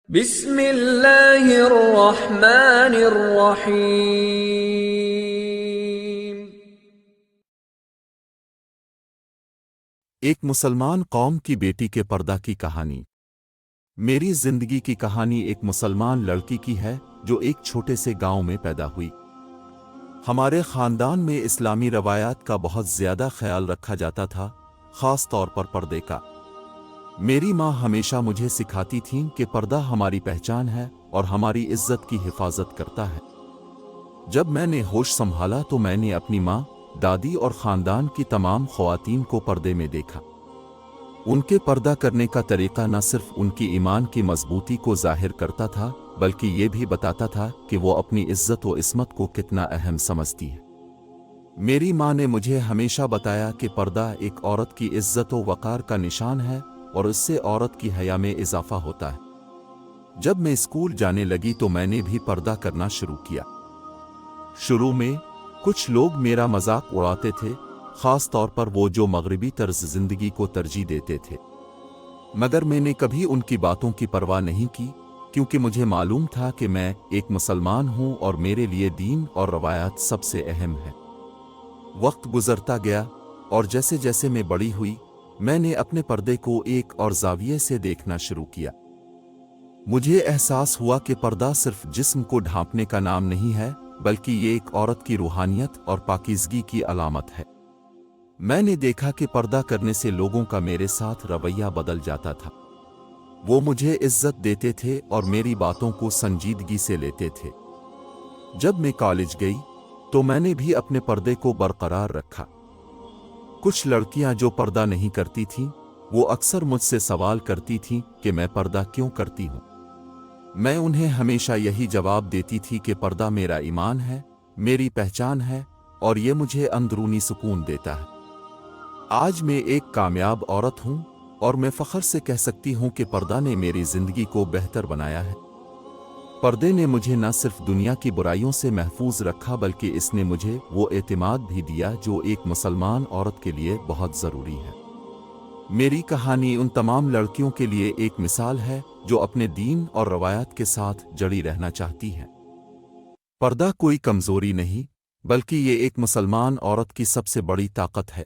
بسم اللہ الرحمن الرحیم۔ ایک مسلمان قوم کی بیٹی کے پردہ کی کہانی۔ میری زندگی کی کہانی ایک مسلمان لڑکی کی ہے جو ایک چھوٹے سے گاؤں میں پیدا ہوئی۔ ہمارے خاندان میں اسلامی روایات کا بہت زیادہ خیال رکھا جاتا تھا، خاص طور پر پردے کا۔ میری ماں ہمیشہ مجھے سکھاتی تھیں کہ پردہ ہماری پہچان ہے اور ہماری عزت کی حفاظت کرتا ہے۔ جب میں نے ہوش سنبھالا تو میں نے اپنی ماں، دادی اور خاندان کی تمام خواتین کو پردے میں دیکھا۔ ان کے پردہ کرنے کا طریقہ نہ صرف ان کی ایمان کی مضبوطی کو ظاہر کرتا تھا بلکہ یہ بھی بتاتا تھا کہ وہ اپنی عزت و عصمت کو کتنا اہم سمجھتی ہیں۔ میری ماں نے مجھے ہمیشہ بتایا کہ پردہ ایک عورت کی عزت و وقار کا نشان ہے اور اس سے عورت کی حیا میں اضافہ ہوتا ہے۔ جب میں اسکول جانے لگی تو میں نے بھی پردہ کرنا شروع کیا۔ شروع میں کچھ لوگ میرا مذاق اڑاتے تھے، خاص طور پر وہ جو مغربی طرز زندگی کو ترجیح دیتے تھے، مگر میں نے کبھی ان کی باتوں کی پرواہ نہیں کی، کیونکہ مجھے معلوم تھا کہ میں ایک مسلمان ہوں اور میرے لیے دین اور روایات سب سے اہم ہے۔ وقت گزرتا گیا اور جیسے جیسے میں بڑی ہوئی، میں نے اپنے پردے کو ایک اور زاویے سے دیکھنا شروع کیا۔ مجھے احساس ہوا کہ پردہ صرف جسم کو ڈھانپنے کا نام نہیں ہے بلکہ یہ ایک عورت کی روحانیت اور پاکیزگی کی علامت ہے۔ میں نے دیکھا کہ پردہ کرنے سے لوگوں کا میرے ساتھ رویہ بدل جاتا تھا۔ وہ مجھے عزت دیتے تھے اور میری باتوں کو سنجیدگی سے لیتے تھے۔ جب میں کالج گئی تو میں نے بھی اپنے پردے کو برقرار رکھا۔ کچھ لڑکیاں جو پردہ نہیں کرتی تھیں، وہ اکثر مجھ سے سوال کرتی تھیں کہ میں پردہ کیوں کرتی ہوں۔ میں انہیں ہمیشہ یہی جواب دیتی تھی کہ پردہ میرا ایمان ہے، میری پہچان ہے اور یہ مجھے اندرونی سکون دیتا ہے۔ آج میں ایک کامیاب عورت ہوں اور میں فخر سے کہہ سکتی ہوں کہ پردہ نے میری زندگی کو بہتر بنایا ہے۔ پردے نے مجھے نہ صرف دنیا کی برائیوں سے محفوظ رکھا بلکہ اس نے مجھے وہ اعتماد بھی دیا جو ایک مسلمان عورت کے لیے بہت ضروری ہے۔ میری کہانی ان تمام لڑکیوں کے لیے ایک مثال ہے جو اپنے دین اور روایات کے ساتھ جڑی رہنا چاہتی ہیں۔ پردہ کوئی کمزوری نہیں بلکہ یہ ایک مسلمان عورت کی سب سے بڑی طاقت ہے۔